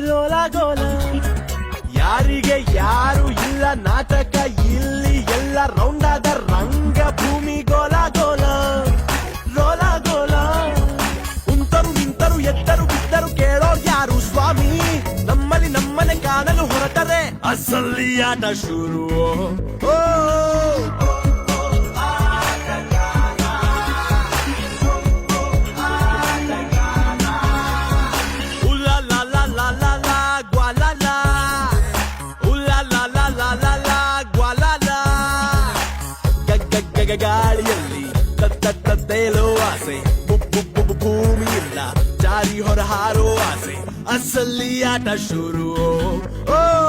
ಲೋಲಾಗೋಲ ಯಾರಿಗೆ ಯಾರು ಇಲ್ಲ ನಾಟಕ ಇಲ್ಲಿ ಎಲ್ಲ ರೌಂಡಾದ ರಂಗಭೂಮಿ ಗೋಲಾಗೋಲ ಲೋಲಾಗೋಲ ಕುಂತರು ನಿಂತರು ಎತ್ತರು ಬಿದ್ದರು ಕೇಳೋರ್ ಯಾರು ಸ್ವಾಮಿ ನಮ್ಮಲ್ಲಿ ನಮ್ಮನೆ ಕಾಣಲು ಹೊರಟರೆ ಅಸಲಿ ಆಟ ಶುರು ಓ ಗಾಳಿಯಲ್ಲಿ ತೇಲೋ ಆಸೆ ಭೂಮಿಯಿಂದ ಜಾರಿ ಹೊರ ಹಾರೋ ಆಸೆ ಅಸಲಿ ಆಟ ಶುರು ಓ